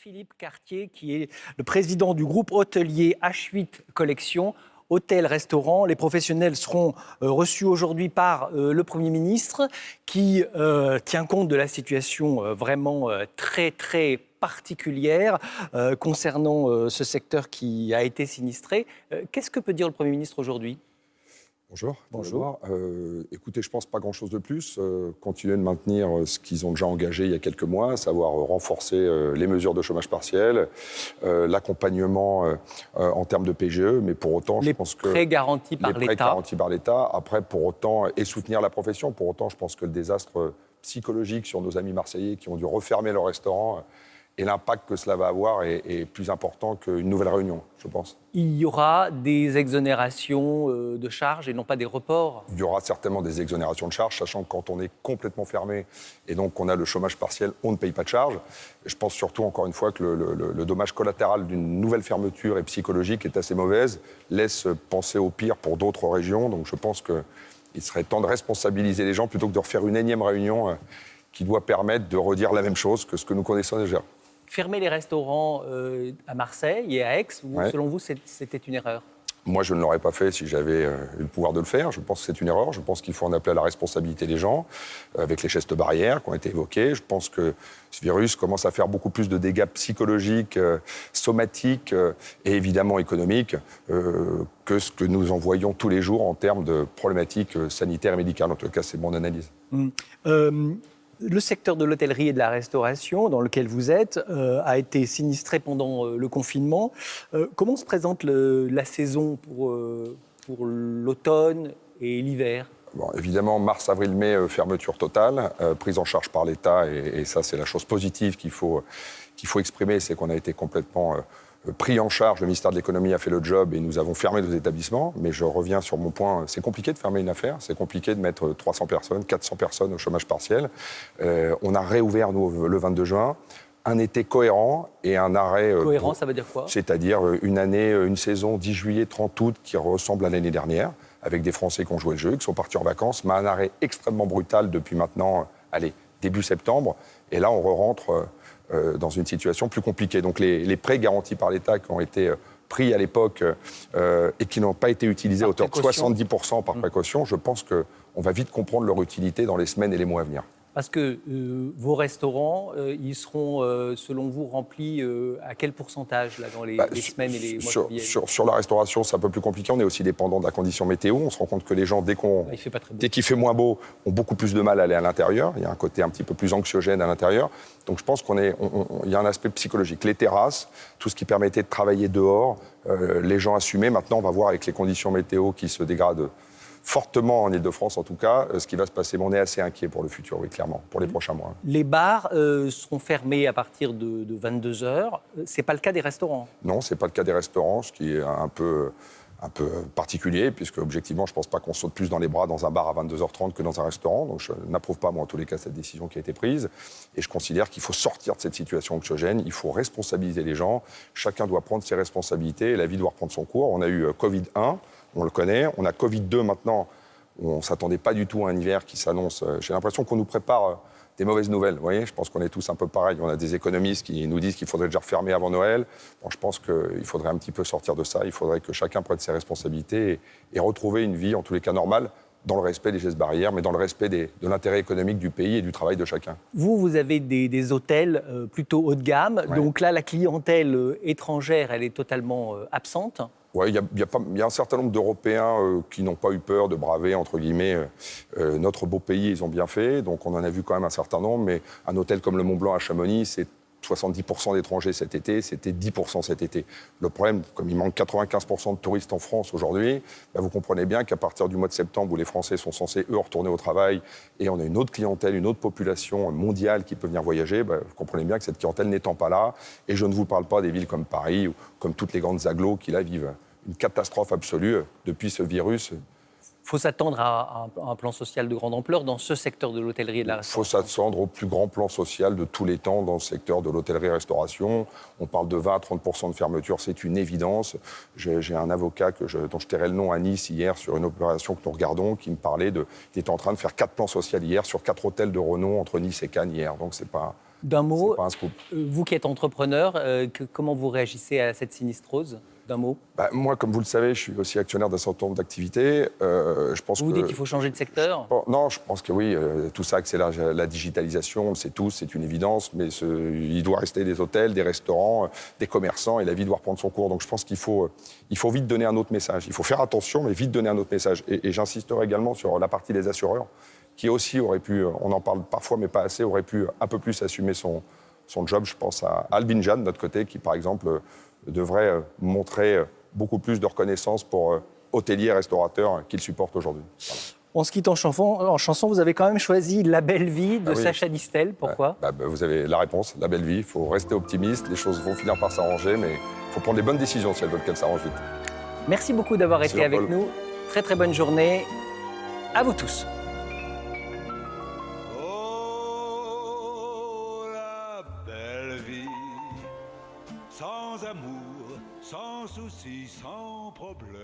Jean-Philippe Cartier, qui est le président du groupe hôtelier H8 Collection, hôtel-restaurant. Les professionnels seront reçus aujourd'hui par le Premier ministre qui tient compte de la situation vraiment très, très particulière concernant ce secteur qui a été sinistré. Qu'est-ce que peut dire le Premier ministre aujourd'hui ? Bonjour. Écoutez, je ne pense pas grand-chose de plus. Continuer de maintenir ce qu'ils ont déjà engagé il y a quelques mois, à savoir renforcer les mesures de chômage partiel, l'accompagnement en termes de PGE, mais pour autant, je pense que... Les prêts garantis par l'État. Après, pour autant, et soutenir la profession. Pour autant, je pense que le désastre psychologique sur nos amis marseillais qui ont dû refermer leur restaurant et l'impact que cela va avoir est plus important qu'une nouvelle réunion, je pense. Il y aura des exonérations de charges et non pas des reports ? Il y aura certainement des exonérations de charges, sachant que quand on est complètement fermé et donc qu'on a le chômage partiel, on ne paye pas de charges. Je pense surtout, encore une fois, que le dommage collatéral d'une nouvelle fermeture et psychologique est assez mauvaise, laisse penser au pire pour d'autres régions. Donc je pense qu'il serait temps de responsabiliser les gens plutôt que de refaire une énième réunion qui doit permettre de redire la même chose que ce que nous connaissons déjà. Fermer les restaurants à Marseille et à Aix, selon vous, c'était une erreur ? Moi, je ne l'aurais pas fait si j'avais eu le pouvoir de le faire. Je pense que c'est une erreur. Je pense qu'il faut en appeler à la responsabilité des gens, avec les gestes barrières qui ont été évoqués. Je pense que ce virus commence à faire beaucoup plus de dégâts psychologiques, somatiques et évidemment économiques que ce que nous en voyons tous les jours en termes de problématiques sanitaires et médicales. En tout cas, c'est mon analyse. Le secteur de l'hôtellerie et de la restauration, dans lequel vous êtes, a été sinistré pendant le confinement. Comment se présente la saison pour l'automne et l'hiver ? Bon, évidemment, mars, avril, mai, fermeture totale, prise en charge par l'État. Et ça, c'est la chose positive qu'il faut exprimer, c'est qu'on a été complètement... pris en charge, le ministère de l'économie a fait le job et nous avons fermé nos établissements. Mais je reviens sur mon point, c'est compliqué de fermer une affaire, c'est compliqué de mettre 300 personnes, 400 personnes au chômage partiel. On a réouvert, nous, le 22 juin. Un été cohérent et un arrêt... Cohérent, ça veut dire quoi ? C'est-à-dire une année, une saison 10 juillet, 30 août qui ressemble à l'année dernière, avec des Français qui ont joué le jeu, qui sont partis en vacances, mais un arrêt extrêmement brutal depuis maintenant, début septembre. Et là, on re-rentre... dans une situation plus compliquée. Donc les prêts garantis par l'État qui ont été pris à l'époque et qui n'ont pas été utilisés à hauteur de 70% par précaution, je pense qu'on va vite comprendre leur utilité dans les semaines et les mois à venir. Parce que vos restaurants, ils seront, selon vous, remplis à quel pourcentage là, dans les semaines et les mois qui viennent ? Sur la restauration, c'est un peu plus compliqué. On est aussi dépendant de la condition météo. On se rend compte que les gens, dès qu'il fait moins beau, ont beaucoup plus de mal à aller à l'intérieur. Il y a un côté un petit peu plus anxiogène à l'intérieur. Donc je pense il y a un aspect psychologique. Les terrasses, tout ce qui permettait de travailler dehors, les gens assumaient. Maintenant, on va voir avec les conditions météo qui se dégradent fortement en Ile-de-France, en tout cas, ce qui va se passer. Mais on est assez inquiet pour le futur, oui, clairement, pour les prochains mois. Les bars seront fermés à partir de 22h. Ce n'est pas le cas des restaurants ? Non, ce n'est pas le cas des restaurants, ce qui est un peu particulier, puisque, objectivement, je ne pense pas qu'on saute plus dans les bras dans un bar à 22h30 que dans un restaurant. Donc, je n'approuve pas, moi, en tous les cas, cette décision qui a été prise. Et je considère qu'il faut sortir de cette situation anxiogène. Il faut responsabiliser les gens. Chacun doit prendre ses responsabilités et la vie doit reprendre son cours. On a eu Covid-1. On le connaît. On a Covid-2 maintenant. On ne s'attendait pas du tout à un hiver qui s'annonce. J'ai l'impression qu'on nous prépare des mauvaises nouvelles. Vous voyez, je pense qu'on est tous un peu pareils. On a des économistes qui nous disent qu'il faudrait déjà refermer avant Noël. Bon, je pense qu'il faudrait un petit peu sortir de ça. Il faudrait que chacun prenne ses responsabilités et retrouver une vie, en tous les cas normale, dans le respect des gestes barrières, mais dans le respect de l'intérêt économique du pays et du travail de chacun. Vous avez des hôtels plutôt haut de gamme. Ouais. Donc là, la clientèle étrangère, elle est totalement absente. Oui, il y a un certain nombre d'Européens qui n'ont pas eu peur de braver, entre guillemets, notre beau pays. Ils ont bien fait. Donc on en a vu quand même un certain nombre. Mais un hôtel comme le Mont-Blanc à Chamonix, c'est 70% d'étrangers cet été, c'était 10% cet été. Le problème, comme il manque 95% de touristes en France aujourd'hui, vous comprenez bien qu'à partir du mois de septembre, où les Français sont censés, eux, retourner au travail, et on a une autre clientèle, une autre population mondiale qui peut venir voyager, vous comprenez bien que cette clientèle n'étant pas là, et je ne vous parle pas des villes comme Paris, ou comme toutes les grandes agglos qui, là, vivent une catastrophe absolue depuis ce virus. Il faut s'attendre à un plan social de grande ampleur dans ce secteur de l'hôtellerie et de la restauration. Il faut s'attendre au plus grand plan social de tous les temps dans le secteur de l'hôtellerie et restauration. On parle de 20 à 30% de fermeture, c'est une évidence. J'ai un avocat dont je tairai le nom à Nice hier sur une opération que nous regardons qui me parlait qu'il était en train de faire 4 plans sociaux hier sur 4 hôtels de renom entre Nice et Cannes hier. Donc c'est pas D'un mot, C'est pas un scoop. vous qui êtes entrepreneur, comment vous réagissez à cette sinistrose? D'un mot. Moi, comme vous le savez, je suis aussi actionnaire d'un certain nombre d'activités. Je pense Vous que... dites qu'il faut changer de secteur? Non, je pense que oui, tout ça accélère la digitalisation, on le sait tous, c'est une évidence, mais il doit rester des hôtels, des restaurants, des commerçants, et la vie doit reprendre son cours. Donc je pense qu'il faut vite donner un autre message. Il faut faire attention, mais vite donner un autre message. Et j'insisterai également sur la partie des assureurs, qui aussi aurait pu, on en parle parfois, mais pas assez, aurait pu un peu plus assumer son job. Je pense à Albin Jan, de notre côté, qui, par exemple, devrait montrer beaucoup plus de reconnaissance pour hôteliers et restaurateurs qu'il supporte aujourd'hui. Voilà. On se quitte en chanson. Vous avez quand même choisi La Belle Vie de Sacha Distel. Pourquoi? Vous avez la réponse, la belle vie. Il faut rester optimiste. Les choses vont finir par s'arranger, mais il faut prendre les bonnes décisions si elles veulent qu'elles s'arrangent vite. Merci beaucoup d'avoir été avec nous. Très très bonne journée. À vous tous. Oh, la belle vie, sans amour, sans soucis, sans problème.